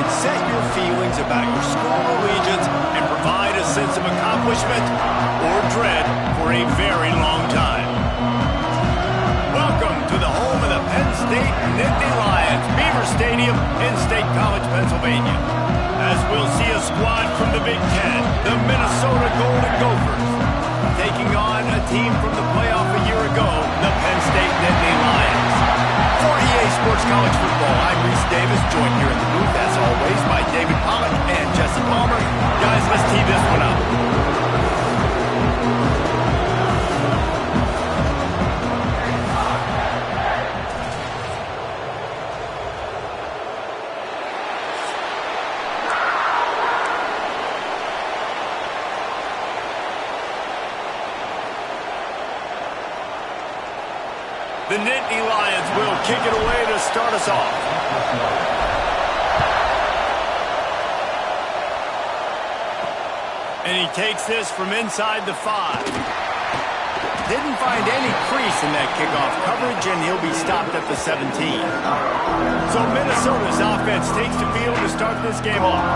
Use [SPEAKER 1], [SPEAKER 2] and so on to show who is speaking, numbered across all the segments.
[SPEAKER 1] can set your feelings about your school allegiance and provide a sense of accomplishment or dread for a very long time. Welcome to the home of the Penn State Nittany Lions, Beaver Stadium in State College, Pennsylvania. As we'll see a squad from the Big Ten, the Minnesota Golden Gophers, taking on a team from the playoff a year ago, the Penn State Nittany Lions. For EA Sports College Football, I'm Reese Davis, joined here in the booth, as always, by David Pollack and Jesse Palmer. Guys, let's tee this one up. The Nittany Lions will kick it away to start us off. And he takes this from inside the 5. Didn't find any crease in that kickoff coverage, and he'll be stopped at the 17. So Minnesota's offense takes the field to start this game off.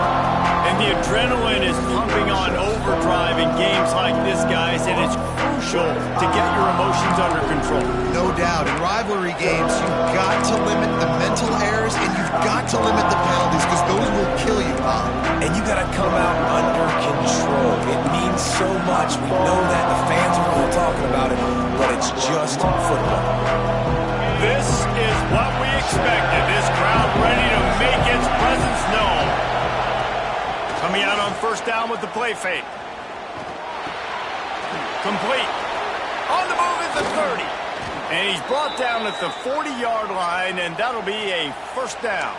[SPEAKER 1] And the adrenaline is pumping on overdrive in games like this, guys, and it's crucial to get your emotions under control.
[SPEAKER 2] No doubt. In rivalry games, you've got to limit the mental errors, and you've got to limit the penalties, because those will kill you, Bob.
[SPEAKER 3] And you got to come out under control. It means so much. We know that. The fans are all talking about it, but it's just football.
[SPEAKER 1] This is what we expected. This crowd ready to make its presence known. Coming out on first down with the play fake. Complete. On the move at the 30. And he's brought down at the 40-yard line, and that'll be a first down.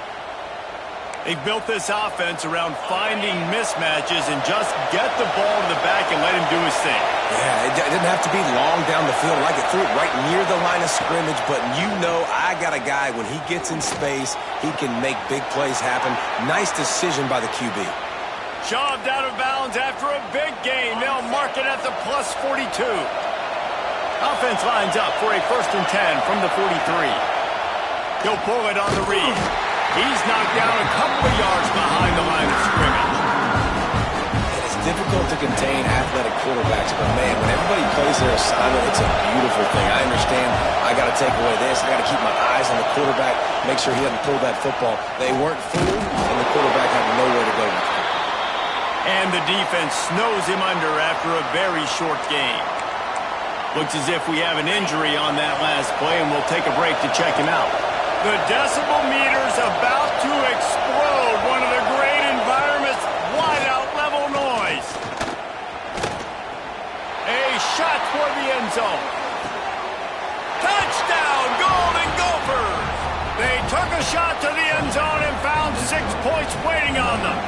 [SPEAKER 1] They built this offense around finding mismatches and just get the ball to the back and let him do his thing.
[SPEAKER 3] Yeah, it didn't have to be long down the field. I could throw it right near the line of scrimmage, but you know I got a guy, when he gets in space, he can make big plays happen. Nice decision by the QB.
[SPEAKER 1] Shoved out of bounds after a big gain. They'll mark it at the plus 42. Offense lines up for a 1st and 10 from the 43. He'll pull it on the read. He's knocked down a couple of yards behind the line of scrimmage.
[SPEAKER 3] And it's difficult to contain athletic quarterbacks, but man, when everybody plays their assignment, it's a beautiful thing. I understand I got to take away this. I got to keep my eyes on the quarterback, make sure he doesn't pull that football. They weren't fooled, and the quarterback had nowhere to go with it.
[SPEAKER 1] And the defense snows him under after a very short game. Looks as if we have an injury on that last play, and we'll take a break to check him out. The decibel meter's about to explode. One of the great environments, wide-out level noise. A shot toward the end zone. Touchdown, Golden Gophers! They took a shot to the end zone and found 6 points waiting on them.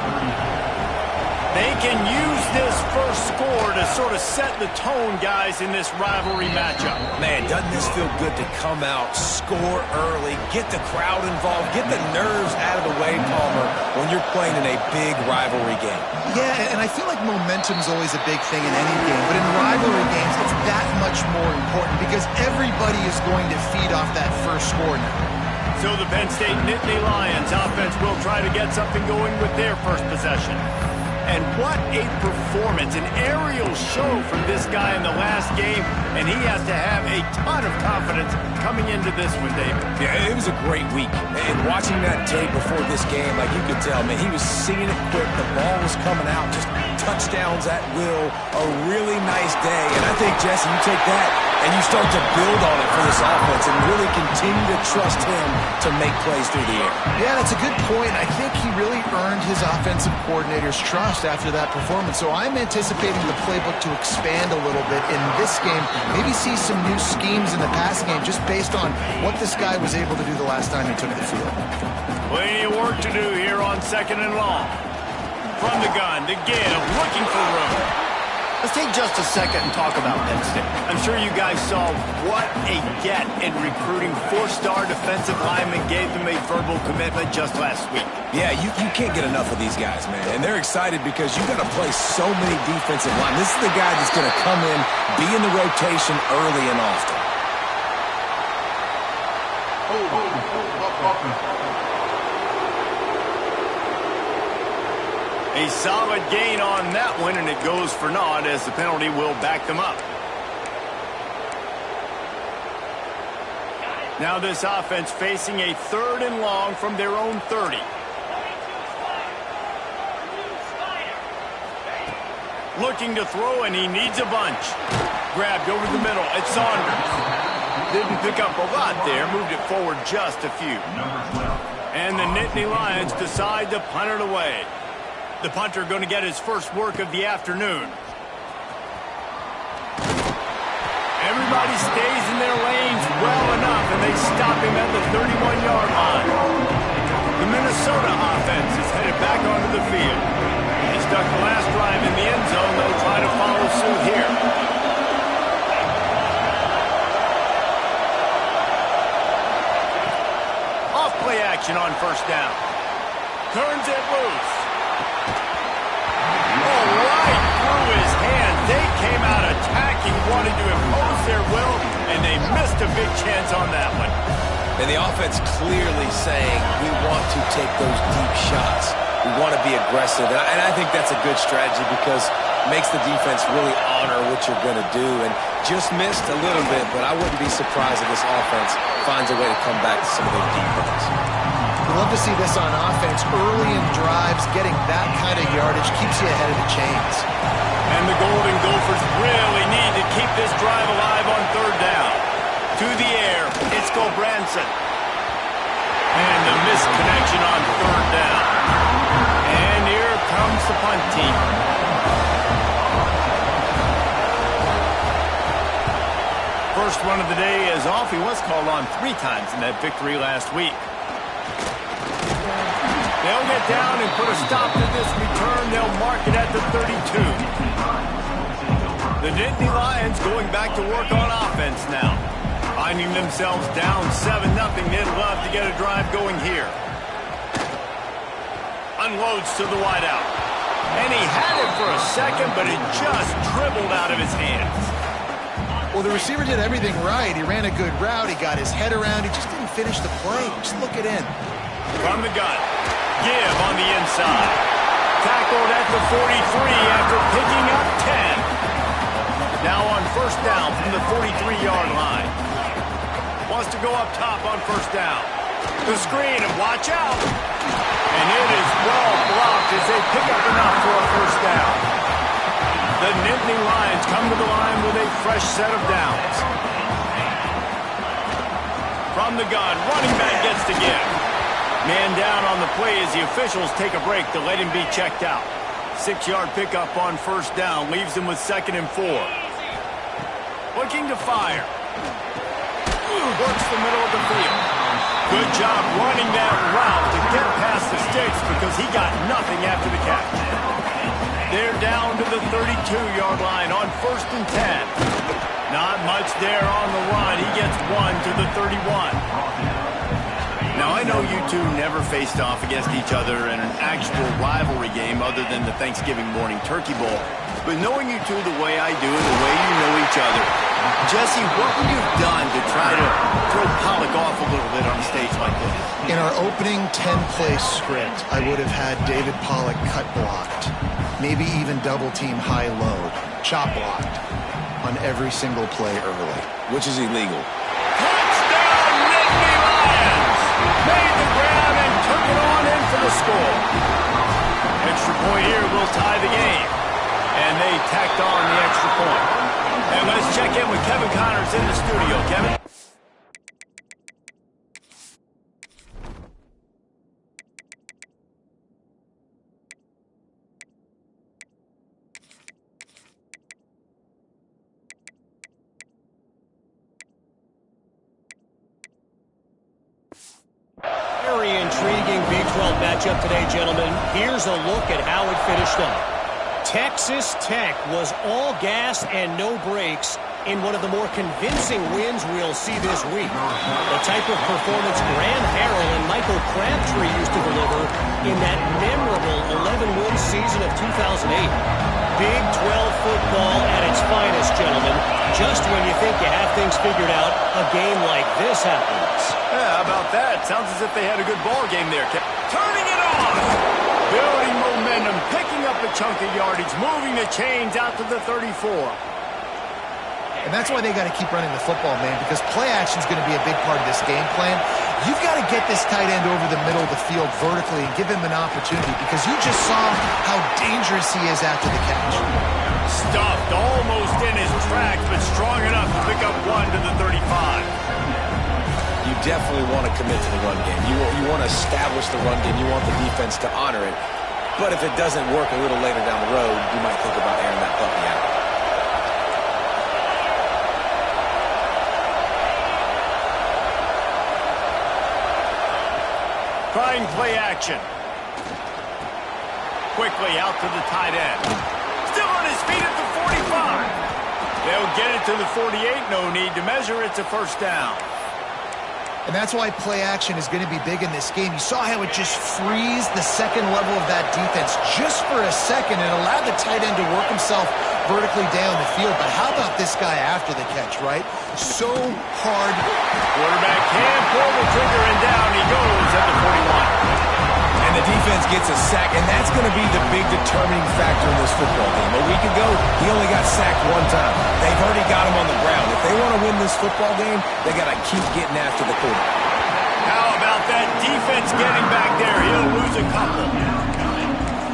[SPEAKER 1] They can use this first score to sort of set the tone, guys, in this rivalry matchup.
[SPEAKER 3] Man, doesn't this feel good to come out, score early, get the crowd involved, get the nerves out of the way, Palmer, when you're playing in a big rivalry game?
[SPEAKER 2] Yeah, and I feel like momentum's always a big thing in any game, but in rivalry games, it's that much more important because everybody is going to feed off that first score now.
[SPEAKER 1] So the Penn State Nittany Lions offense will try to get something going with their first possession. And what a performance, an aerial show from this guy in the last game, and he has to have a ton of confidence coming into this one, David.
[SPEAKER 3] Yeah, it was a great week. And watching that tape before this game, like you could tell, man, he was seeing it quick. The ball was coming out, just touchdowns at will. A really nice day. And I think, Jesse, you take that and you start to build on it for this offense and really continue to trust him to make plays through the air.
[SPEAKER 2] Yeah, that's a good point. I think he really earned his offensive coordinator's trust after that performance. So I'm anticipating the playbook to expand a little bit in this game. Maybe see some new schemes in the passing game just based on what this guy was able to do the last time he took the field.
[SPEAKER 1] Plenty of work to do here on 2nd and long. From the gun, to give, looking for room. Let's take just a second and talk about Penn State. I'm sure you guys saw what a get in recruiting. 4-star defensive linemen gave them a verbal commitment just last week.
[SPEAKER 3] Yeah, you can't get enough of these guys, man. And they're excited because you've got to play so many defensive line. This is the guy that's going to come in, be in the rotation early and often.
[SPEAKER 1] A solid gain on that one, and it goes for naught as the penalty will back them up. Now this offense facing a 3rd and long from their own 30. Looking to throw, and he needs a bunch. Grabbed over the middle. It's Saunders. Didn't pick up a lot there. Moved it forward just a few. And the Nittany Lions decide to punt it away. The punter going to get his first work of the afternoon. Everybody stays in their lanes well enough, and they stop him at the 31-yard line. The Minnesota offense is headed back onto the field. They stuck the last drive in the end zone. They'll try to follow suit here. Off play action on first down. Turns it loose. Oh, right through his hand. They came out attacking, wanting to impose their will, and they missed a big chance on that one.
[SPEAKER 3] And the offense clearly saying, we want to take those deep shots. We want to be aggressive. And I think that's a good strategy because it makes the defense really honor what you're going to do. And just missed a little bit, but I wouldn't be surprised if this offense finds a way to come back to some of those deep ones.
[SPEAKER 2] We love to see this on offense. Early in drives, getting that kind of yardage keeps you ahead of the chains.
[SPEAKER 1] And the Golden Gophers really need to keep this drive alive on 3rd down. To the air, it's Gulbranson. And the missed connection on 3rd down. And here comes the punt team. First run of the day is off. He was called on 3 times in that victory last week. They'll get down and put a stop to this return. They'll mark it at the 32. The Nittany Lions going back to work on offense now. Finding themselves down 7-0. They'd love to get a drive going here. Unloads to the wideout. And he had it for a second, but it just dribbled out of his hands.
[SPEAKER 2] Well, the receiver did everything right. He ran a good route. He got his head around. He just didn't finish the play. Just look it in.
[SPEAKER 1] From the gun. Give on the inside. Tackled at the 43 after picking up 10. Now on first down from the 43-yard line. Wants to go up top on first down. The screen, and watch out. And it is well blocked as they pick up enough for a first down. The Nittany Lions come to the line with a fresh set of downs. From the gun, running back gets to give. Man down on the play as the officials take a break to let him be checked out. 6-yard pickup on first down leaves him with 2nd and 4. Looking to fire. Works the middle of the field. Good job running that route to get past the sticks because he got nothing after the catch. They're down to the 32-yard line on 1st and 10. Not much there on the run. He gets 1 to the 31. Now, I know you two never faced off against each other in an actual rivalry game other than the Thanksgiving morning turkey bowl. But knowing you two the way I do and the way you know each other, Jesse, what would you have done to try to throw Pollock off a little bit on a stage like this?
[SPEAKER 2] In our opening 10-play script, I would have had David Pollock cut blocked, maybe even double-team high load, chop blocked on every single play early.
[SPEAKER 3] Which is illegal.
[SPEAKER 1] Touchdown, Nittany Lions! Made the grab and took it on in for the score. Extra point here will tie the game. And they tacked on the extra point. And let's check in with Kevin Connors in the studio. Kevin?
[SPEAKER 4] Very intriguing Big 12 matchup today, gentlemen. Here's a look at how it finished up. Texas Tech was all gas and no brakes in one of the more convincing wins we'll see this week. The type of performance Graham Harrell and Michael Crabtree used to deliver in that memorable 11-win season of 2008. Big 12 football at its finest, gentlemen. Just when you think you have things figured out, a game like this happens.
[SPEAKER 1] Yeah, how about that? Sounds as if they had a good ball game there. Turning it on! Building momentum, picking chunk of yardage, moving the chains out to the 34.
[SPEAKER 2] And that's why they got to keep running the football, man, because play action is going to be a big part of this game plan. You've got to get this tight end over the middle of the field vertically and give him an opportunity, because you just saw how dangerous he is after the catch.
[SPEAKER 1] Stuffed almost in his tracks, but strong enough to pick up one to the 35.
[SPEAKER 3] You definitely want to commit to the run game. You want to establish the run game. You want the defense to honor it. But if it doesn't work a little later down the road, you might think about airing that puppy out.
[SPEAKER 1] Trying play action. Quickly out to the tight end. Still on his feet at the 45. They'll get it to the 48. No need to measure. It's a first down.
[SPEAKER 2] And that's why play action is going to be big in this game. You saw how it just frees the second level of that defense just for a second and allowed the tight end to work himself vertically down the field. But how about this guy after the catch, right? So hard.
[SPEAKER 1] Quarterback can pull the trigger, and down he goes at the 41.
[SPEAKER 3] And the defense gets a sack, and that's going to be the big determining factor in this football game. A week ago, he only got sacked one time. They've already got him on the ground. If they want to win this football game, they got to keep getting after the quarterback.
[SPEAKER 1] How about that defense getting back there? He'll lose a couple.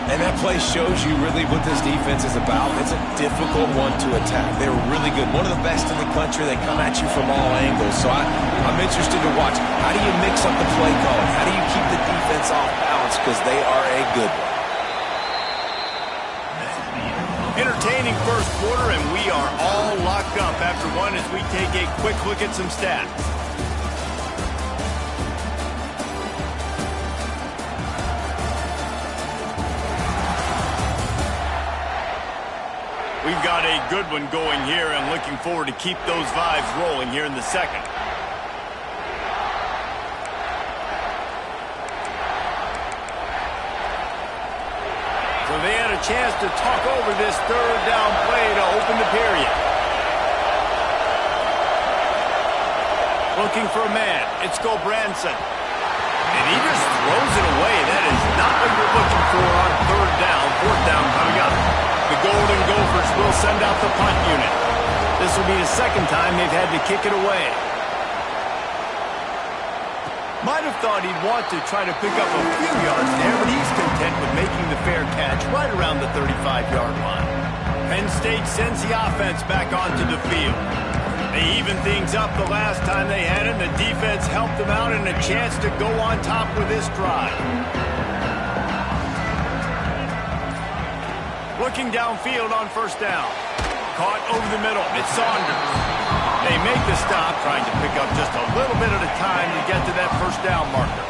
[SPEAKER 3] And that play shows you really what this defense is about. It's a difficult one to attack. They're really good. One of the best in the country. They come at you from all angles. So I'm interested to watch. How do you mix up the play calling? How do you keep the defense off balance? Because they are a good one.
[SPEAKER 1] Entertaining first quarter, and we are all locked up after one as we take a quick look at some stats. We've got a good one going here, and looking forward to keep those vibes rolling here in the second. So they had a chance to talk over this third down play to open the period. Looking for a man. It's Branson. And he just throws it away. That is not what you're looking for on third down. Fourth down coming up. The Golden Gophers will send out the punt unit. This will be the second time they've had to kick it away. Might have thought he'd want to try to pick up a few yards there, but he's content with making the fair catch right around the 35-yard line. Penn State sends the offense back onto the field. They evened things up the last time they had it, and the defense helped them out and a chance to go on top with this drive. Looking downfield on first down. Caught over the middle. It's Saunders. They make the stop, trying to pick up just a little bit at a time to get to that first down marker.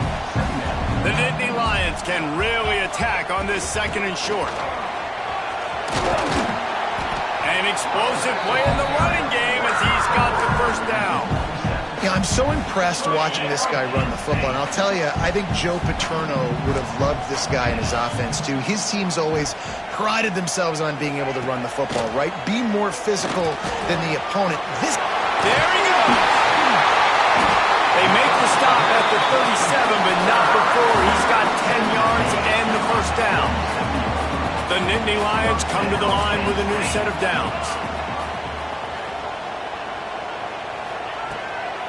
[SPEAKER 1] The Nittany Lions can really attack on this second and short. An explosive play in the running game as he's got the first down.
[SPEAKER 2] Yeah, I'm so impressed watching this guy run the football. And I'll tell you, I think Joe Paterno would have loved this guy in his offense, too. His teams always prided themselves on being able to run the football, right? Be more physical than the opponent.
[SPEAKER 1] There he goes! They make the stop at the 37, but not before he's got 10 yards and the first down. The Nittany Lions come to the line with a new set of downs.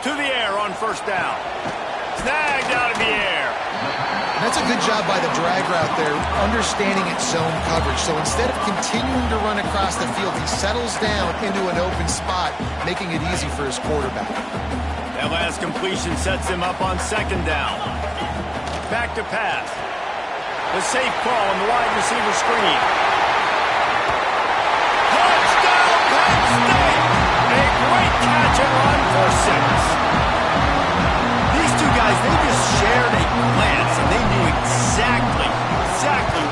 [SPEAKER 1] To the air on first down. Snagged out of the air.
[SPEAKER 2] That's a good job by the drag route there, understanding its zone coverage. So instead of continuing to run across the field, he settles down into an open spot, making it easy for his quarterback.
[SPEAKER 1] That last completion sets him up on second down. Back to pass. The safe call on the wide receiver screen. Touchdown, Penn State! A great catch and run for 6. These two guys, they just shared a glance, and they knew exactly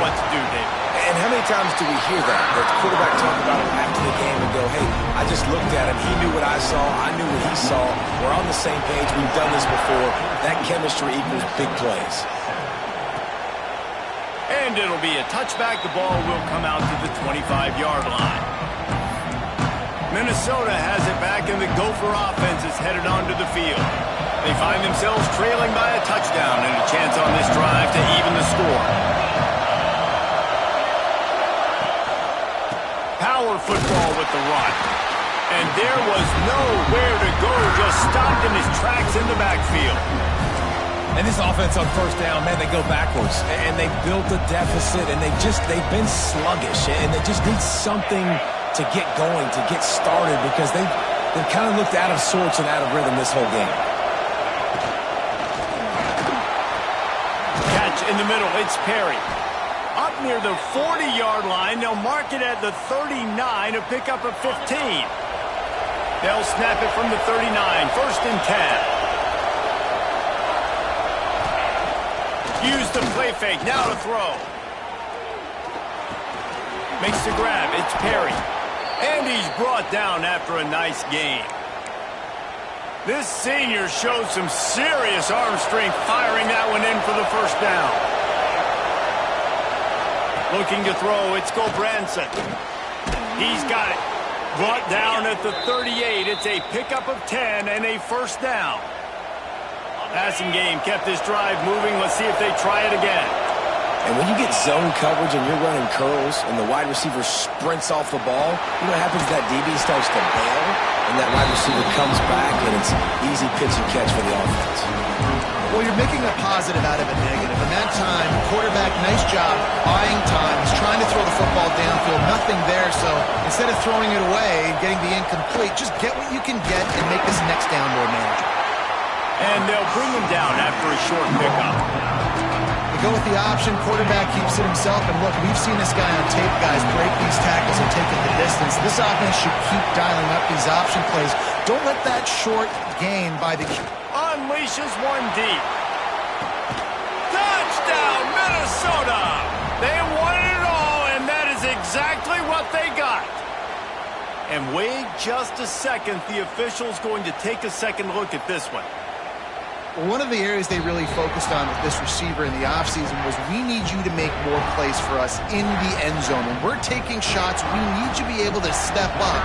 [SPEAKER 1] what to do, David.
[SPEAKER 3] And how many times do we hear that? The quarterback talk about it after the game and go, hey, I just looked at him. He knew what I saw. I knew what he saw. We're on the same page. We've done this before. That chemistry equals big plays.
[SPEAKER 1] And it'll be a touchback. The ball will come out to the 25-yard line. Minnesota has it back, and the Gopher offense is headed onto the field. They find themselves trailing by a touchdown and a chance on this drive to even the score. with the run. And there was nowhere to go, just stopped in his tracks in the backfield.
[SPEAKER 3] And this offense on first down, man, they go backwards. And they built a deficit, and they've been sluggish. And they just need something to get going, to get started, because they've kind of looked out of sorts and out of rhythm this whole game.
[SPEAKER 1] Catch in the middle, it's Perry. Up near the 40-yard line, they'll mark it at the 39, a pickup of 15. They'll snap it from the 39, 1st and 10. Use the play fake, now to throw. Makes the grab, it's Perry. And he's brought down after a nice gain. This senior showed some serious arm strength firing that one in for the first down. Looking to throw, it's Gulbranson. He's got it. Brought down at the 38. It's a pickup of 10 and a first down. Passing game kept this drive moving. Let's see if they try it again.
[SPEAKER 3] And when you get zone coverage and you're running curls and the wide receiver sprints off the ball, you know what happens? That DB starts to bail, and that wide receiver comes back, and it's easy pitch and catch for the offense.
[SPEAKER 2] Well, you're making a positive out of a negative. In that time, quarterback, nice job, buying time. He's trying to throw the football downfield. Nothing there, so instead of throwing it away and getting the incomplete, just get what you can get and make this next down more manageable.
[SPEAKER 1] And they'll bring him down after a short pickup.
[SPEAKER 2] They go with the option. Quarterback keeps it himself. And look, we've seen this guy on tape, guys, break these tackles and take it the distance. This offense should keep dialing up these option plays. Don't let that short gain by the...
[SPEAKER 1] Unleashes one deep. Touchdown, Minnesota! They won it all, and that is exactly what they got. And wait just a second. The official's going to take a second look at this one.
[SPEAKER 2] One of the areas they really focused on with this receiver in the offseason was we need you to make more plays for us in the end zone. When we're taking shots, we need you to be able to step up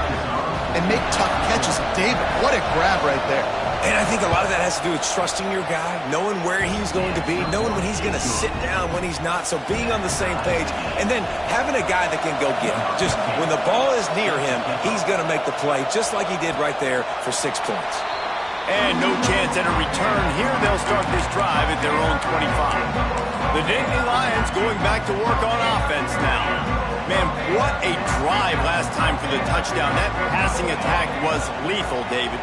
[SPEAKER 2] and make tough catches. David, what a grab right there.
[SPEAKER 3] And I think a lot of that has to do with trusting your guy, knowing where he's going to be, knowing when he's going to sit down, when he's not. So being on the same page, and then having a guy that can go get him. Just when the ball is near him, he's going to make the play, just like he did right there for 6 points.
[SPEAKER 1] And no chance at a return. Here they'll start this drive at their own 25. The Nittany Lions going back to work on offense now. Man, what a drive last time for the touchdown. That passing attack was lethal, David.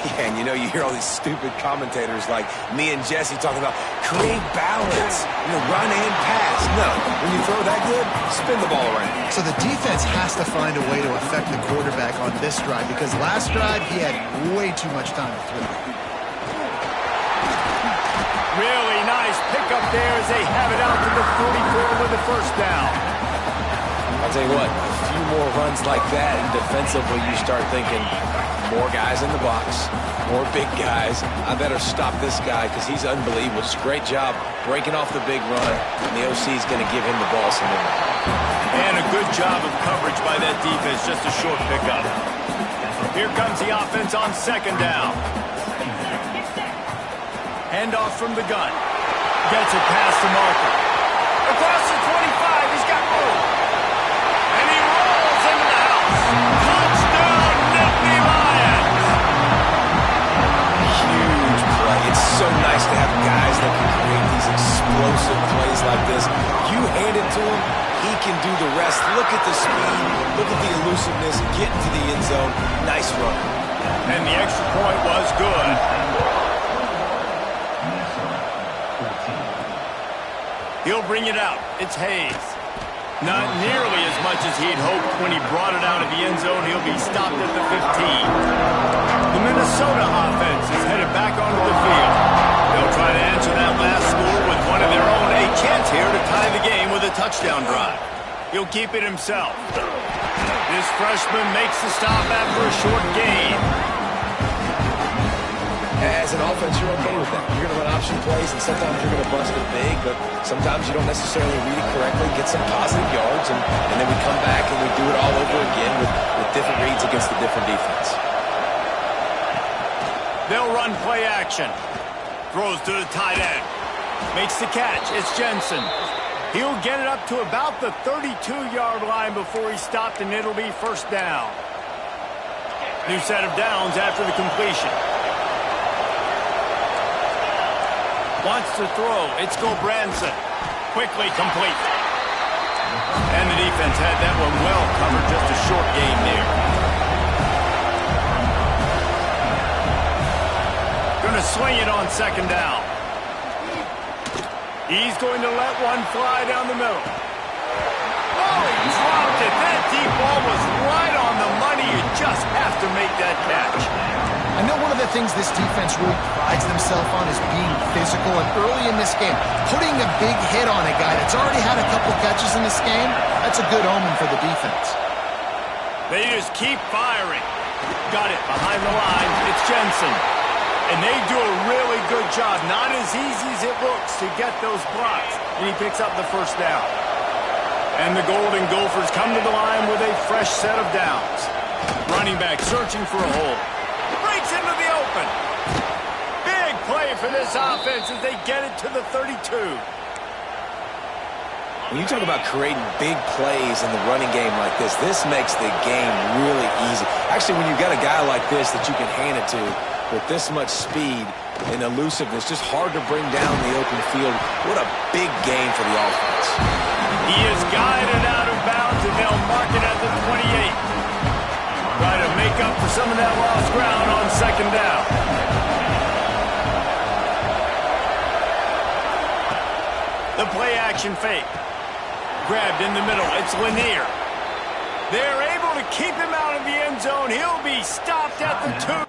[SPEAKER 3] Yeah, and you know, you hear all these stupid commentators like me and Jesse talking about create balance, run and pass. No, when you throw that good, spin the ball around.
[SPEAKER 2] So the defense has to find a way to affect the quarterback on this drive, because last drive he had way too much time to throw.
[SPEAKER 1] Really nice pickup there as they have it out to the 44 with the first down.
[SPEAKER 3] I'll tell you what, a few more runs like that, and defensively you start thinking, more guys in the box, more big guys. I better stop this guy because he's unbelievable. Just a great job breaking off the big run, and the OC is going to give him the ball some more.
[SPEAKER 1] And a good job of coverage by that defense, just a short pickup. Here comes the offense on second down. Handoff from the gun. Gets it past the marker. Across the 25, he's got room. And he rolls into the house. Touchdown, Nittany Lions!
[SPEAKER 3] Huge play. It's so nice to have guys that can create these explosive plays like this. You hand it to him, he can do the rest. Look at the speed. Look at the elusiveness. Get into the end zone. Nice run.
[SPEAKER 1] And the extra point was good. He'll bring it out. It's Hayes. Not nearly as much as he'd hoped when he brought it out of the end zone. He'll be stopped at the 15. The Minnesota offense is headed back onto the field. They'll try to answer that last score with one of their own. A chance here to tie the game with a touchdown drive. He'll keep it himself. This freshman makes the stop after a short gain.
[SPEAKER 3] As an offense, you're okay with that. You're going to run option plays, and sometimes you're going to bust it big, but sometimes you don't necessarily read it correctly, get some positive yards, and then we come back and we do it all over again with different reads against the different defense.
[SPEAKER 1] They'll run play action. Throws to the tight end. Makes the catch. It's Jensen. He'll get it up to about the 32-yard line before he's stopped, and it'll be first down. New set of downs after the completion. Wants to throw. It's Gobranson. Quickly complete. And the defense had that one well covered. Just a short gain there. Going to swing it on second down. He's going to let one fly down the middle. Oh, he dropped it. That deep ball was right on the money. You just have to make that catch.
[SPEAKER 2] I know one of the things this defense really prides themselves on is being physical, and early in this game, putting a big hit on a guy that's already had a couple catches in this game, that's a good omen for the defense.
[SPEAKER 1] They just keep firing. Got it behind the line. It's Jensen. And they do a really good job. Not as easy as it looks to get those blocks. And he picks up the first down. And the Golden Gophers come to the line with a fresh set of downs. Running back searching for a hole. Breaks into the open. Big play for this offense as they get it to the 32.
[SPEAKER 3] When you talk about creating big plays in the running game like this makes the game really easy. Actually, when you've got a guy like this that you can hand it to with this much speed and elusiveness, just hard to bring down the open field. What a big game for the offense.
[SPEAKER 1] He is guided out of bounds, and they'll mark it at the 28. Try to make up for some of that lost ground on second down. The play action fake. Grabbed in the middle. It's Lanier. They're able to keep him out of the end zone. He'll be stopped at the 2.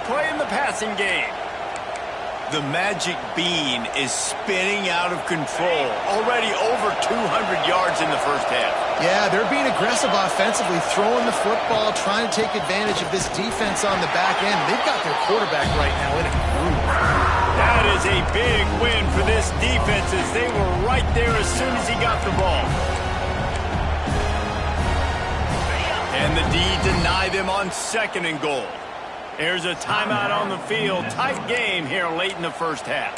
[SPEAKER 1] Play in the passing game. The magic bean is spinning out of control. Already over 200 yards in the first half.
[SPEAKER 2] Yeah, they're being aggressive offensively, throwing the football, trying to take advantage of this defense on the back end. They've got their quarterback right now in a groove.
[SPEAKER 1] That is a big win for this defense as they were right there as soon as he got the ball. And the D deny them on second and goal. Here's a timeout on the field. Tight game here late in the first half.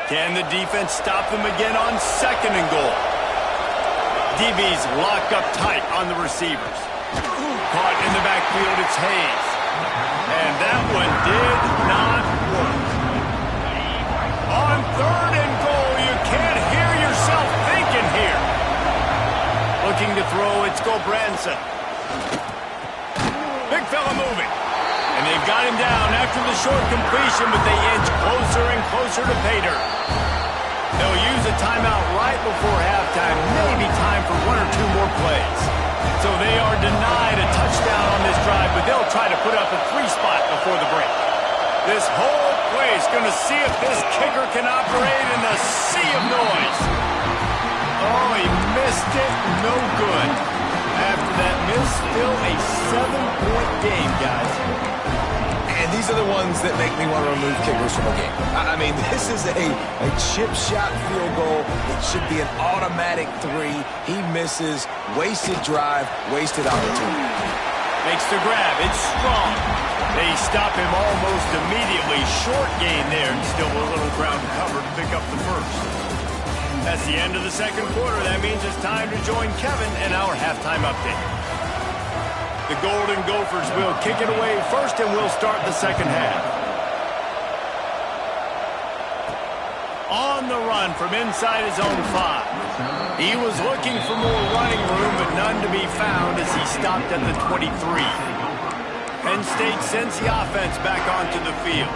[SPEAKER 1] Can the defense stop them again on second and goal? DBs lock up tight on the receivers. Caught in the backfield, it's Hayes. And that one did not work. On third and goal, you can't hear yourself thinking here. Looking to throw, it's Gobranson. Big fella moving. And they've got him down after the short completion, but they inch closer and closer to pay dirt. They'll use a timeout right before halftime, maybe time for one or two more plays. So they are denied a touchdown on this drive, but they'll try to put up a 3-spot before the break. This whole place going to see if this kicker can operate in the sea of noise. Oh, he missed it. No good. After that miss, still a 7-point game, guys.
[SPEAKER 3] And these are the ones that make me want to remove kickers from a game. I mean, this is a chip shot field goal. It should be an automatic 3. He misses. Wasted drive, wasted opportunity.
[SPEAKER 1] Makes the grab. It's strong. They stop him almost immediately. Short gain there, and still a little ground to cover to pick up the first. That's the end of the second quarter. That means it's time to join Kevin in our halftime update. The Golden Gophers will kick it away first, and we'll start the second half. On the run from inside his own 5. He was looking for more running room, but none to be found as he stopped at the 23. Penn State sends the offense back onto the field.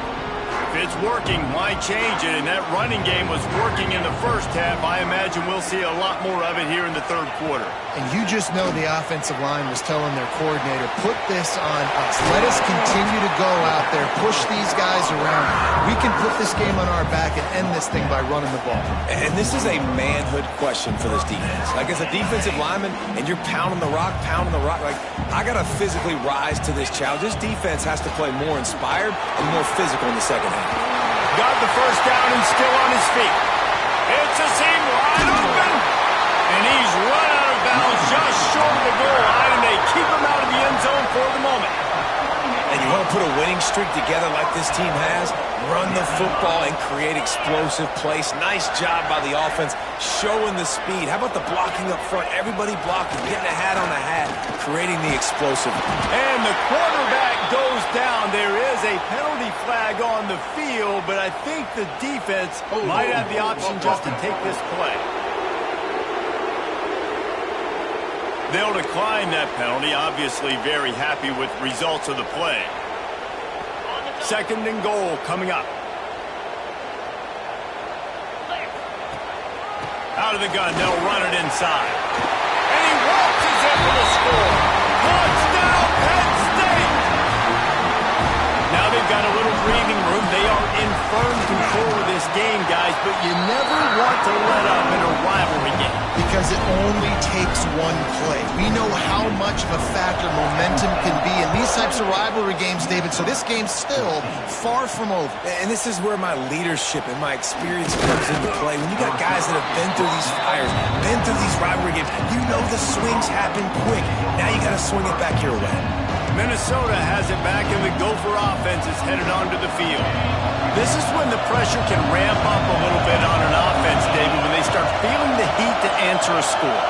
[SPEAKER 1] If it's working, why change it? And that running game was working in the first half. I imagine we'll see a lot more of it here in the third quarter.
[SPEAKER 2] And you just know the offensive line was telling their coordinator, put this on us. Let us continue to go out there, push these guys around. We can put this game on our back and end this thing by running the ball.
[SPEAKER 3] And this is a manhood question for this defense. Like, as a defensive lineman, and you're pounding the rock, like, I got to physically rise to this challenge. This defense has to play more inspired and more physical in the second half.
[SPEAKER 1] got the first down and still on his feet. It's a seam wide open. And he's run out of bounds just short of the goal line, and they keep him out of the end zone for the moment.
[SPEAKER 3] And you want to put a winning streak together like this team has, run the football and create explosive plays. Nice job by the offense, showing the speed. How about the blocking up front? Everybody blocking, getting a hat on the hat, creating the explosive.
[SPEAKER 1] And the quarterback goes down. There is a penalty flag on the field, but I think the defense might have the option just to take this play. They'll decline that penalty, obviously very happy with results of the play. Second and goal coming up. Out of the gun, they'll run it inside. And he waltzes in for the score. Touchdown, Penn State! Now they've got a little breathing room. They are in firm control of this game, guys, but you never want to let up in a rivalry game.
[SPEAKER 2] Because it only takes one play. We know how much of a factor momentum can be in these types of rivalry games, David, so this game's still far from over.
[SPEAKER 3] And this is where my leadership and my experience comes into play. When you got guys that have been through these fires, been through these rivalry games, you know the swings happen quick. Now you got to swing it back your way.
[SPEAKER 1] Minnesota has it back, and the Gopher offense is headed onto the field. This is when the pressure can ramp up a little bit on an offense, David, when they start feeling the heat to answer a score.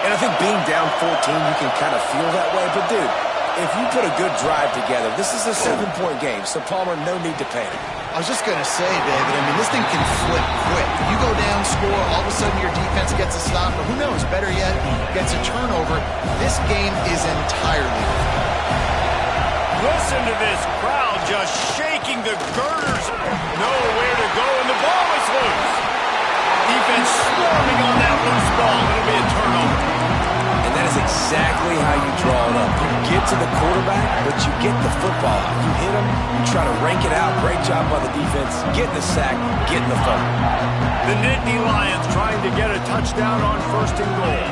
[SPEAKER 3] And I think being down 14, you can kind of feel that way. But, dude, if you put a good drive together, this is a 7-point game, so Palmer, no need to panic.
[SPEAKER 2] I was just going to say, David, I mean, this thing can flip quick. You go down, score, all of a sudden your defense gets a stop, or who knows, better yet, gets a turnover. This game is entirely different.
[SPEAKER 1] Listen to this crowd just shaking the girders. Nowhere to go, and the ball is loose. Defense swarming on that loose ball. It'll be a turnover.
[SPEAKER 3] And that is exactly how you draw it up. You get to the quarterback, but you get the football out. You hit him, you try to rank it out. Great job by the defense. Getting the sack, getting the fumble.
[SPEAKER 1] The Nittany Lions trying to get a touchdown on first and goal.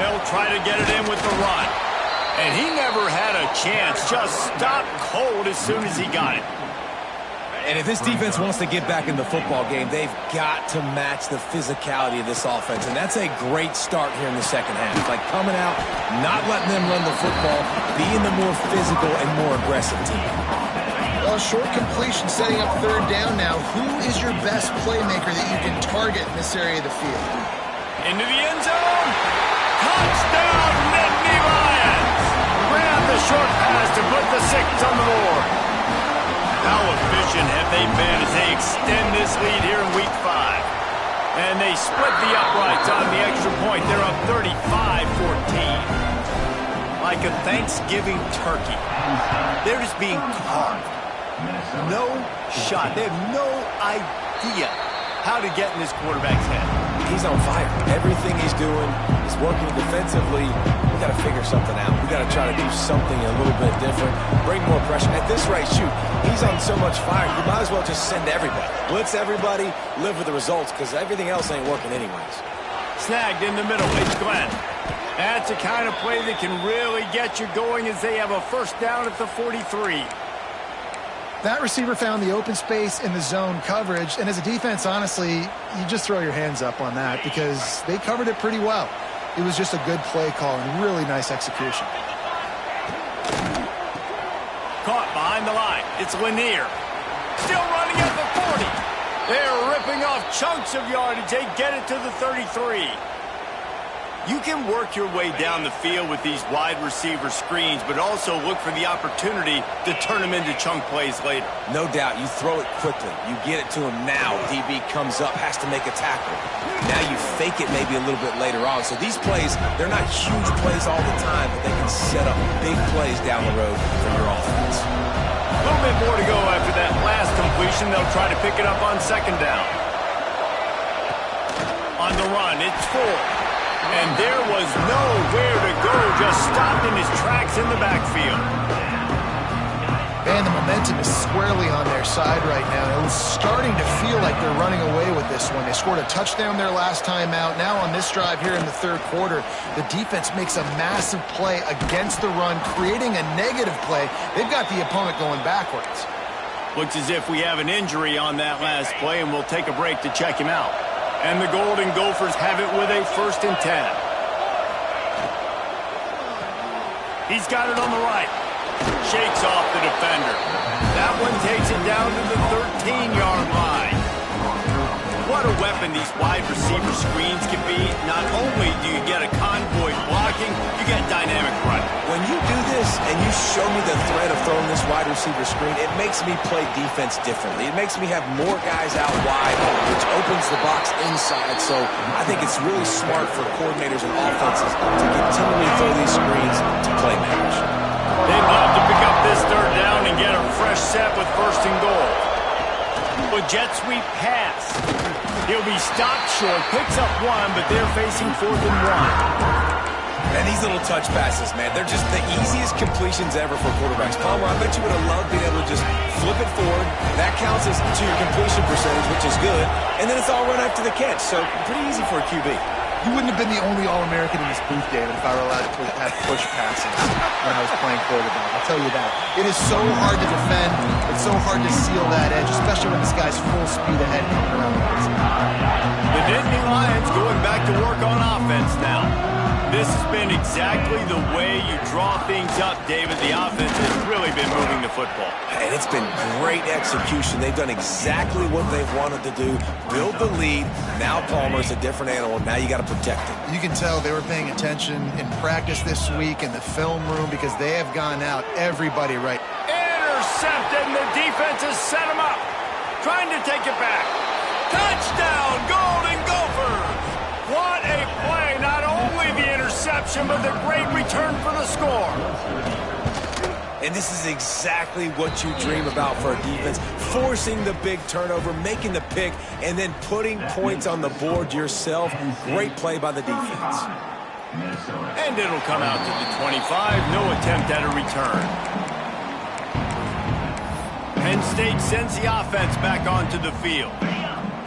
[SPEAKER 1] They'll try to get it in with the run. And he never had a chance. Just stopped cold as soon as he got it.
[SPEAKER 3] And if this defense wants to get back in the football game, they've got to match the physicality of this offense. And that's a great start here in the second half. Like coming out, not letting them run the football, being the more physical and more aggressive team.
[SPEAKER 2] Well, short completion setting up third down now. Who is your best playmaker that you can target in this area of the field?
[SPEAKER 1] Into the end zone. Touchdown, Nittany Lions. Grab the short pass to put the 6 on the board. How efficient have they been as they extend this lead here in Week 5? And they split the uprights on the extra point. They're up 35-14. Like a Thanksgiving turkey. They're just being carved. No shot. They have no idea how to get in this quarterback's head.
[SPEAKER 3] He's on fire. Everything he's doing is working defensively. We got to figure something out. We got to try to do something a little bit different. Bring more pressure. At this rate, shoot, he's on so much fire. You might as well just send everybody. Blitz everybody, live with the results, because everything else ain't working anyways.
[SPEAKER 1] Snagged in the middle. It's Glenn. That's the kind of play that can really get you going as they have a first down at the 43.
[SPEAKER 5] That receiver found the open space in the zone coverage, and as a defense, honestly, you just throw your hands up on that because they covered it pretty well. It was just a good play call and really nice execution.
[SPEAKER 1] Caught behind the line. It's Lanier. Still running at the 40. They're ripping off chunks of yardage. They get it to the 33. You can work your way down the field with these wide receiver screens, but also look for the opportunity to turn them into chunk plays later.
[SPEAKER 3] No doubt, you throw it quickly. You get it to him now. DB comes up, has to make a tackle. Now you fake it maybe a little bit later on. So these plays, they're not huge plays all the time, but they can set up big plays down the road for your offense.
[SPEAKER 1] A little bit more to go after that last completion. They'll try to pick it up on second down. On the run, it's 4. And there was nowhere to go, just stopped in his tracks in the backfield.
[SPEAKER 2] And the momentum is squarely on their side right now. It was starting to feel like they're running away with this one. They scored a touchdown their last time out. Now on this drive here in the third quarter, the defense makes a massive play against the run, creating a negative play. They've got the opponent going backwards.
[SPEAKER 1] Looks as if we have an injury on that last play, and we'll take a break to check him out. And the Golden Gophers have it with a 1st and 10. He's got it on the right. Shakes off the defender. That one takes it down to the 13-yard line. What a weapon these wide receiver screens can be. Not only do you get a convoy blocking, you get dynamic running.
[SPEAKER 3] When you do this and you show me the threat of throwing this wide receiver screen, it makes me play defense differently. It makes me have more guys out wide, which opens the box inside. So I think it's really smart for coordinators and offenses to continually throw these screens to playmakers.
[SPEAKER 1] They'd love to pick up this 3rd down and get a fresh set with 1st and goal. But jet sweep pass. He'll be stopped short, picks up 1, but they're facing 4th and 1.
[SPEAKER 3] And these little touch passes, man, they're just the easiest completions ever for quarterbacks. Palmer, I bet you would have loved being able to just flip it forward. That counts as to your completion percentage, which is good. And then it's all run after the catch, so pretty easy for a QB.
[SPEAKER 2] You wouldn't have been the only All-American in this booth, David, if I were allowed to have push passes when I was playing quarterback. I'll tell you that. It is so hard to defend. It's so hard to seal that edge, especially when this guy's full speed ahead coming around the outside.
[SPEAKER 1] The Nittany Lions going back to work on offense now. This has been exactly the way you draw things up, David. The offense has really been moving the football.
[SPEAKER 3] And it's been great execution. They've done exactly what they've wanted to do. Build the lead. Now Palmer's a different animal. Now you got to protect him.
[SPEAKER 2] You can tell they were paying attention in practice this week in the film room because they have gone out everybody right.
[SPEAKER 1] Intercepted, and the defense has set him up. Trying to take it back. Touchdown, Golden Gophers! What a play. Not only the interception, but the great return for the score.
[SPEAKER 3] And this is exactly what you dream about for a defense. Forcing the big turnover, making the pick, and then putting points on the board yourself. Great play by the defense.
[SPEAKER 1] And it'll come out to the 25. No attempt at a return. Penn State sends the offense back onto the field.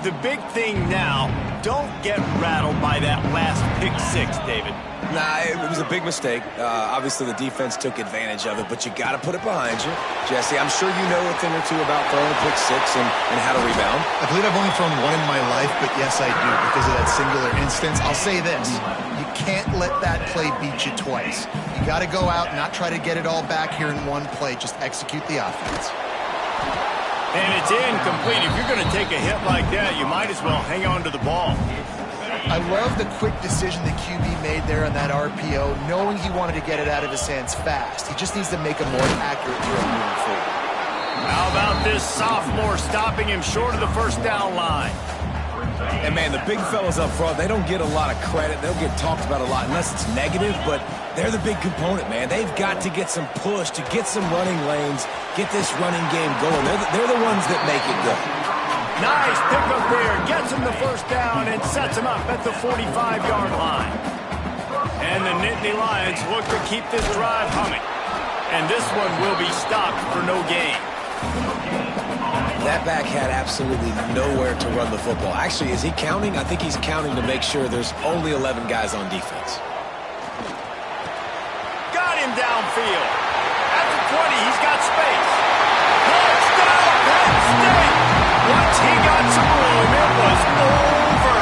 [SPEAKER 1] The big thing now, don't get rattled by that last pick 6, David.
[SPEAKER 3] Nah, it was a big mistake. Obviously, the defense took advantage of it, but you got to put it behind you. Jesse, I'm sure you know a thing or two about throwing a pick 6 and how to rebound.
[SPEAKER 2] I believe I've only thrown 1 in my life, but yes, I do because of that singular instance. I'll say this. You can't let that play beat you twice. You got to go out and not try to get it all back here in one play. Just execute the offense.
[SPEAKER 1] And it's incomplete. If you're going to take a hit like that, you might as well hang on to the ball.
[SPEAKER 2] I love the quick decision the QB made there on that RPO, knowing he wanted to get it out of his hands fast. He just needs to make a more accurate throw moving forward.
[SPEAKER 1] How about this sophomore stopping him short of the 1st down line?
[SPEAKER 3] And, man, the big fellas up front, they don't get a lot of credit. They'll get talked about a lot unless it's negative, but they're the big component, man. They've got to get some push, to get some running lanes, get this running game going. They're the ones that make it go.
[SPEAKER 1] Nice pickup there. Gets him the 1st down and sets him up at the 45-yard line. And the Nittany Lions look to keep this drive humming. And this one will be stopped for no gain.
[SPEAKER 3] That back had absolutely nowhere to run the football. Actually, is he counting? I think he's counting to make sure there's only 11 guys on defense.
[SPEAKER 1] Got him downfield. At the 20, he's got space. Touchdown, Penn State! Once he got some room, it was over.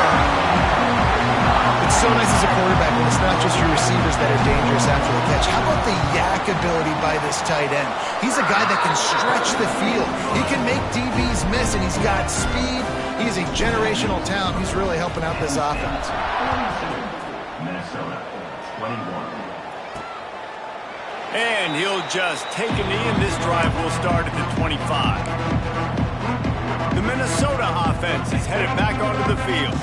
[SPEAKER 2] It's so nice as a quarterback when it's not just your receivers that are dangerous after the catch. How about the yak ability by this tight end? He's a guy that can stretch the field. He can make DBs miss, and he's got speed. He's a generational talent. He's really helping out this offense.
[SPEAKER 6] Minnesota, 21.
[SPEAKER 1] And he'll just take a knee, and this drive will start at the 25. The Minnesota offense is headed back onto the field.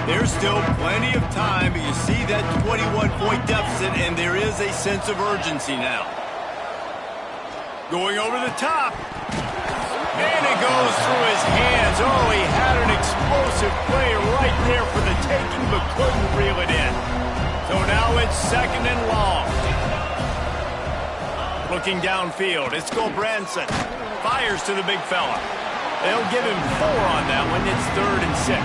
[SPEAKER 1] There's still plenty of time, but you see that 21-point deficit, and there is a sense of urgency now. Going over the top. And it goes through his hands. Oh, he had an explosive play right there for the taking, but couldn't reel it in. So now it's 2nd and long. Looking downfield, it's Gulbranson. Fires to the big fella. They'll give him 4 on that one. It's 3rd and 6.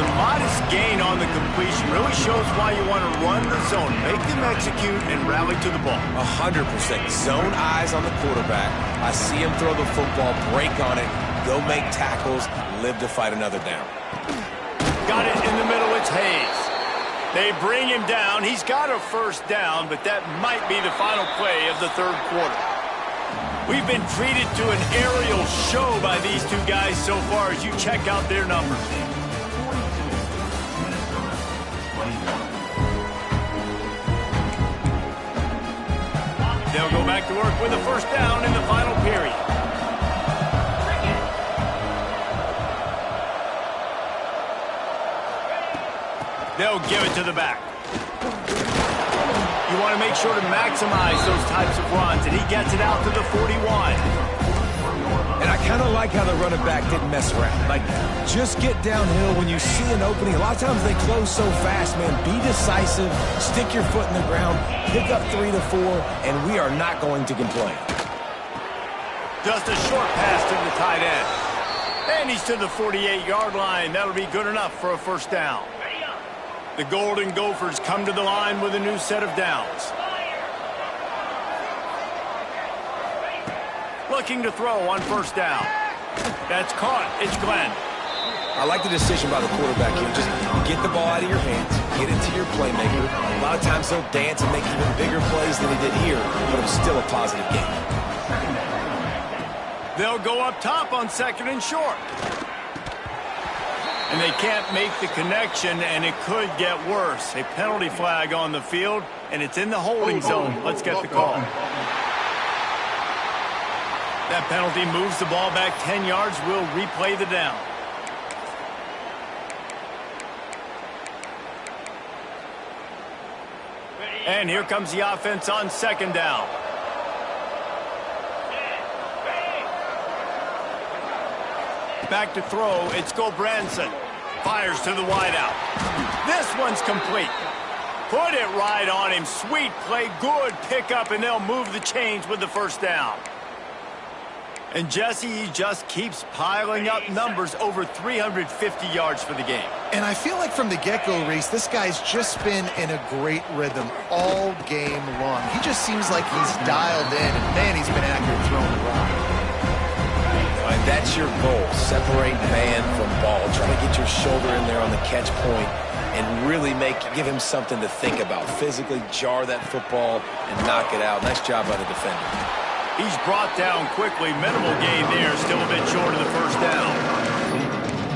[SPEAKER 1] the modest gain on the completion really shows why you want to run the zone. Make them execute and rally to the ball.
[SPEAKER 3] 100%. Zone eyes on the quarterback. I see him throw the football, break on it, go make tackles, live to fight another down.
[SPEAKER 1] Got it in the middle. It's Hayes. They bring him down. He's got a first down, but that might be the final play of the third quarter. We've been treated to an aerial show by these two guys so far as you check out their numbers. They'll go back to work with a first down in the final period. They'll give it to the back. You want to make sure to maximize those types of runs, and he gets it out to the 41.
[SPEAKER 3] And I kind of like how the running back didn't mess around. Like, just get downhill when you see an opening. A lot of times they close so fast, man. Be decisive, stick your foot in the ground, pick up 3 to 4, and we are not going to complain.
[SPEAKER 1] Just a short pass to the tight end. And he's to the 48-yard line. That'll be good enough for a first down. The Golden Gophers come to the line with a new set of downs. Looking to throw on first down. That's caught. It's Glenn.
[SPEAKER 3] I like the decision by the quarterback here. Just get the ball out of your hands, get it to your playmaker. A lot of times he'll dance and make even bigger plays than he did here, but it was still a positive game.
[SPEAKER 1] They'll go up top on second and short. And they can't make the connection, and it could get worse. A penalty flag on the field, and it's in the holding zone. Let's get the call. That penalty moves the ball back 10 yards. We'll replay the down. And here comes the offense on second down. Back to throw. It's Gobranson. Fires to the wideout. This one's complete. Put it right on him. Sweet play. Good pickup, and they'll move the chains with the first down. And Jesse, he just keeps piling up numbers, over 350 yards for the game.
[SPEAKER 2] And I feel like from the get-go, Reese, this guy's just been in a great rhythm all game long. He just seems like he's dialed in, and man, he's been accurate throwing the ball.
[SPEAKER 3] And that's your goal. Separate man from ball. Try to get your shoulder in there on the catch point and really give him something to think about. Physically jar that football and knock it out. Nice job by the defender.
[SPEAKER 1] He's brought down quickly. Minimal gain there. Still a bit short of the first down.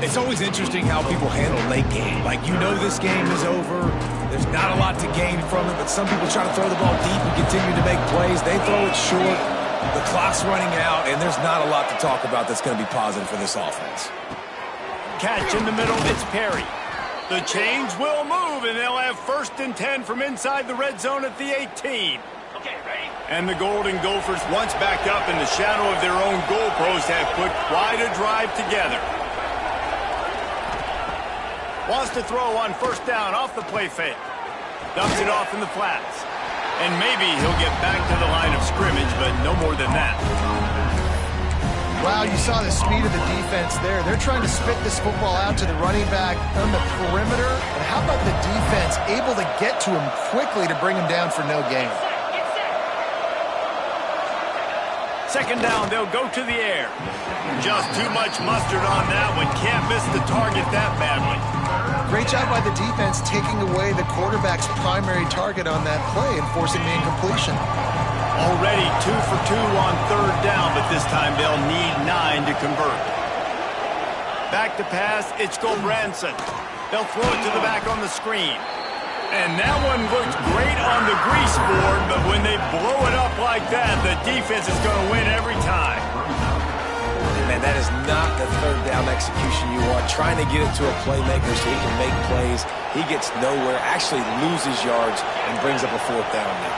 [SPEAKER 3] It's always interesting how people handle late game. Like, you know this game is over. There's not a lot to gain from it, but some people try to throw the ball deep and continue to make plays. They throw it short. The clock's running out, and there's not a lot to talk about that's going to be positive for this offense.
[SPEAKER 1] Catch in the middle. It's Perry. The chains will move, and they'll have first and 10 from inside the red zone at the 18.
[SPEAKER 4] Okay, ready?
[SPEAKER 1] And the Golden Gophers, once backed up in the shadow of their own goalpost, have put quite a drive together. Wants to throw on first down off the play fake. Dumps it off in the flats. And maybe he'll get back to the line of scrimmage, but no more than that.
[SPEAKER 2] Wow, you saw the speed of the defense there. They're trying to spit this football out to the running back on the perimeter. And how about the defense able to get to him quickly to bring him down for no gain?
[SPEAKER 1] Second down, they'll go to the air. Just too much mustard on that one. Can't miss the target that badly.
[SPEAKER 2] Great job by the defense taking away the quarterback's primary target on that play and forcing the incompletion.
[SPEAKER 1] Already 2 for 2 on third down, but this time they'll need 9 to convert. Back to pass, it's Gobranson. They'll throw it to the back on the screen. And that one looked great on the grease board, but when they blow it up like that, the defense is going to win every time.
[SPEAKER 3] Man, that is not the third down execution you want. Trying to get it to a playmaker so he can make plays. He gets nowhere, actually loses yards, and brings up a fourth down now.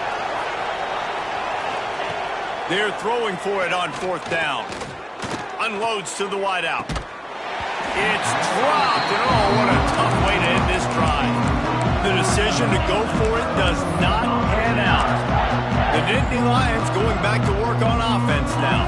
[SPEAKER 1] They're throwing for it on fourth down. Unloads to the wideout. It's dropped, and oh, what a tough way to end this drive. The decision to go for it does not pan out. The Nittany Lions going back to work on offense now.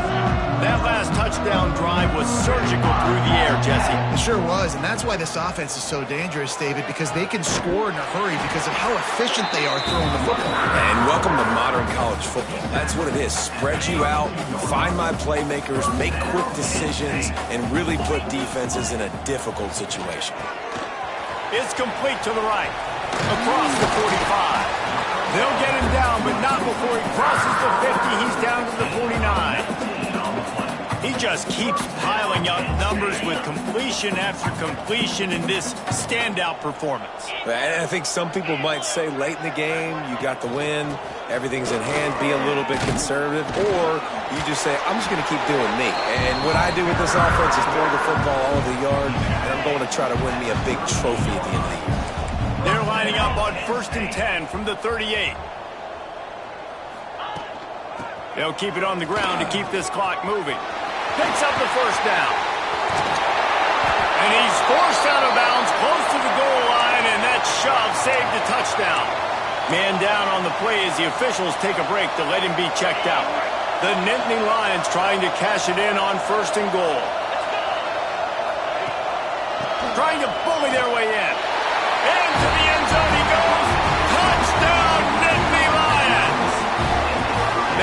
[SPEAKER 1] That last touchdown drive was surgical through the air, Jesse.
[SPEAKER 2] It sure was, and that's why this offense is so dangerous, David, because they can score in a hurry because of how efficient they are throwing the football.
[SPEAKER 3] And welcome to modern college football. That's what it is. Spread you out, find my playmakers, make quick decisions, and really put defenses in a difficult situation.
[SPEAKER 1] It's complete to the right, across the 45. They'll get him down, but not before he crosses the 50. He's down to the 49. He just keeps piling up numbers with completion after completion in this standout performance.
[SPEAKER 3] And I think some people might say late in the game, you got the win, everything's in hand, be a little bit conservative, or you just say, I'm just going to keep doing me. And what I do with this offense is throw the football all over the yard, and I'm going to try to win me a big trophy at the end of the year.
[SPEAKER 1] They're lining up on 1st and 10 from the 38. They'll keep it on the ground to keep this clock moving. Picks up the first down. And he's forced out of bounds close to the goal line, and that shove saved a touchdown. Man down on the play as the officials take a break to let him be checked out. The Nittany Lions trying to cash it in on 1st and goal. Trying to bully their way in. Into the end zone he goes. Touchdown, Nittany Lions!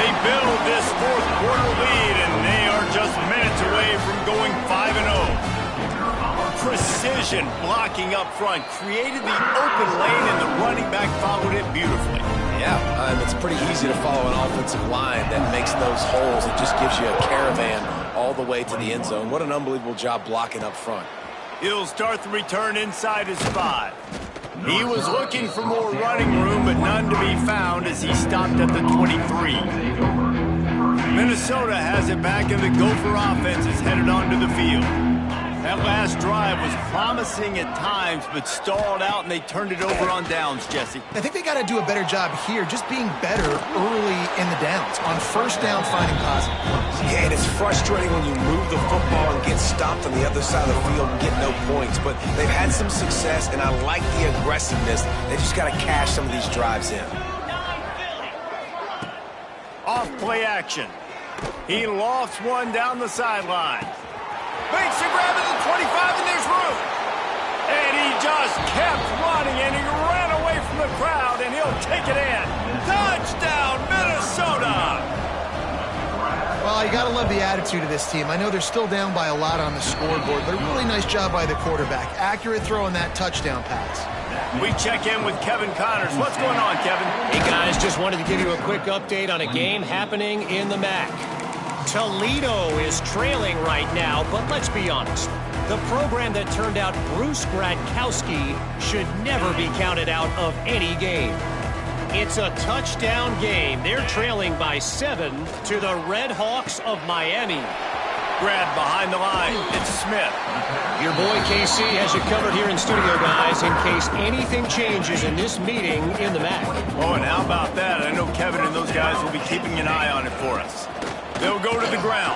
[SPEAKER 1] They build this fourth quarter lead, and they are just minutes away from going 5-0. Precision blocking up front created the open lane, and the running back followed it beautifully.
[SPEAKER 3] Yeah, it's pretty easy to follow an offensive line that makes those holes. It just gives you a caravan all the way to the end zone. What an unbelievable job blocking up front.
[SPEAKER 1] He'll start the return inside his 5. He was looking for more running room, but none to be found as he stopped at the 23. Minnesota has it back, and the Gopher offense is headed onto the field. That last drive was promising at times, but stalled out, and they turned it over on downs, Jesse.
[SPEAKER 2] I think they got to do a better job here, just being better early in the downs. On 1st down, finding positive plays.
[SPEAKER 3] Yeah, and it's frustrating when you move the football and get stopped on the other side of the field and get no points. But they've had some success, and I like the aggressiveness. They just got to cash some of these drives in.
[SPEAKER 1] Off play action. He lofts one down the sideline. Makes a grab at the 25, and there's room. And he just kept running, and he ran away from the crowd, and he'll take it in. Touchdown, Minnesota!
[SPEAKER 2] Well, you got to love the attitude of this team. I know they're still down by a lot on the scoreboard, but a really nice job by the quarterback. Accurate throw on that touchdown pass.
[SPEAKER 1] We check in with Kevin Connors. What's going on, Kevin?
[SPEAKER 4] Hey, guys, just wanted to give you a quick update on a game happening in the MAC. Toledo is trailing right now, but let's be honest. The program that turned out Bruce Gradkowski should never be counted out of any game. It's a touchdown game. They're trailing by 7 to the Red Hawks of Miami.
[SPEAKER 1] Grad behind the line. It's Smith.
[SPEAKER 4] Your boy KC has you covered here in studio, guys, in case anything changes in this meeting in the MAC.
[SPEAKER 1] Oh, and how about that? I know Kevin and those guys will be keeping an eye on it for us. They'll go to the ground.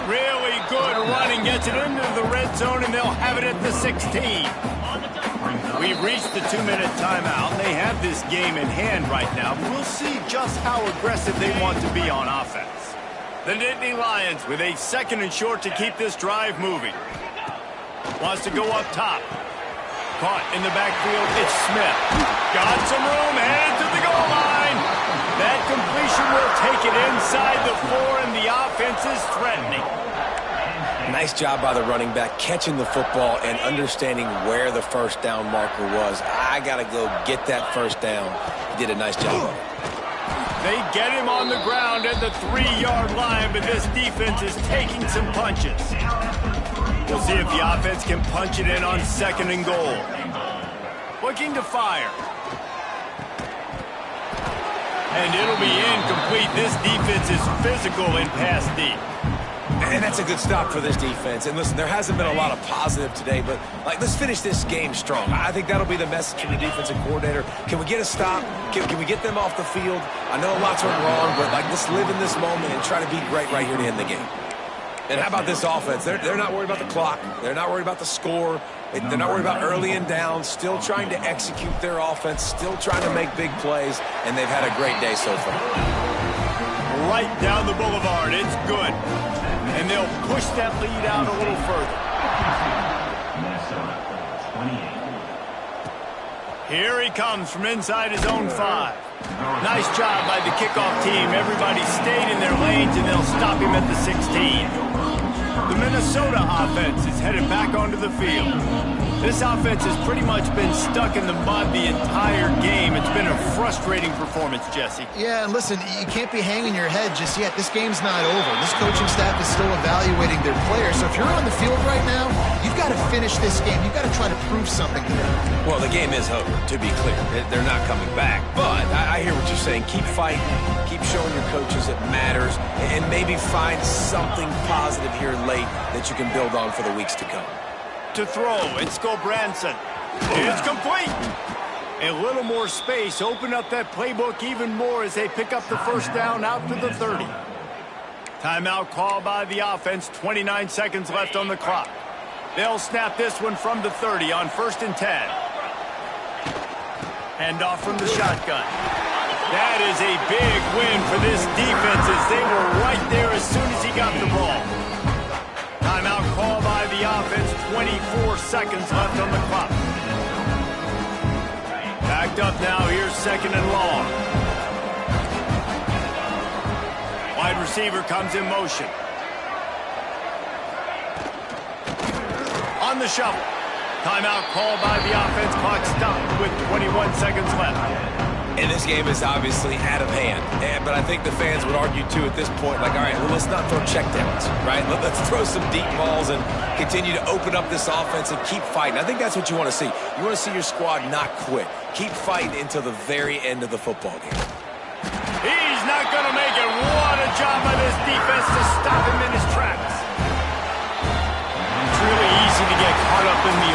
[SPEAKER 1] Really good running. Gets it into the red zone, and they'll have it at the 16. We've reached the 2-minute timeout. They have this game in hand right now. We'll see just how aggressive they want to be on offense. The Nittany Lions with a 2nd and short to keep this drive moving. Wants to go up top. Caught in the backfield. It's Smith. Got some room. Headed to the goal line. That completion will take it inside the 4, and the offense is threatening.
[SPEAKER 3] Nice job by the running back, catching the football and understanding where the 1st down marker was. I got to go get that 1st down. He did a nice job.
[SPEAKER 1] They get him on the ground at the 3-yard line, but this defense is taking some punches. We'll see if the offense can punch it in on 2nd and goal. Looking to fire. And it'll be incomplete. This defense is physical in pass deep.
[SPEAKER 3] And that's a good stop for this defense. And listen, there hasn't been a lot of positive today, but let's finish this game strong. I think that'll be the message from the defensive coordinator. Can we get a stop? Can we get them off the field? I know lots went wrong, but let's live in this moment and try to be great right here to end the game. And how about this offense? They're not worried about the clock. They're not worried about the score. They're not worried about early and down. Still trying to execute their offense. Still trying to make big plays. And they've had a great day so far.
[SPEAKER 1] Right down the boulevard. It's good. And they'll push that lead out a little further. Here he comes from inside his own 5. Nice job by the kickoff team. Everybody stayed in their lanes, and they'll stop him at the 16. The Minnesota offense is headed back onto the field. This offense has pretty much been stuck in the mud the entire game. It's been a frustrating performance, Jesse.
[SPEAKER 2] Yeah, and listen, you can't be hanging your head just yet. This game's not over. This coaching staff is still evaluating their players. So if you're on the field right now, you've got to finish this game. You've got to try to prove something to them.
[SPEAKER 3] Well, the game is over, to be clear. They're not coming back. But I hear what you're saying. Keep fighting. Keep showing your coaches it matters. And maybe find something positive here late that you can build on for the weeks to come.
[SPEAKER 1] To throw, it's Branson. It's complete. A little more space. Open up that playbook even more as they pick up the first down out to the 30. Timeout call by the offense. 29 seconds left on the clock. They'll snap this one from the 30 on 1st and 10. Hand off from the shotgun. That is a big win for this defense as they were right there as soon as he got the ball. Timeout call by the offense. 24 seconds left on the clock. Backed up now. Here's 2nd and long. Wide receiver comes in motion. On the shovel. Timeout called by the offense. Clock stopped with 21 seconds left.
[SPEAKER 3] And this game is obviously out of hand. But I think the fans would argue, too, at this point, like, all right, well, let's not throw checkdowns, right? Let's throw some deep balls and continue to open up this offense and keep fighting. I think that's what you want to see. You want to see your squad not quit. Keep fighting until the very end of the football game.
[SPEAKER 1] He's not going to make it. What a job by this defense to stop him in his tracks. It's really easy to get caught up in the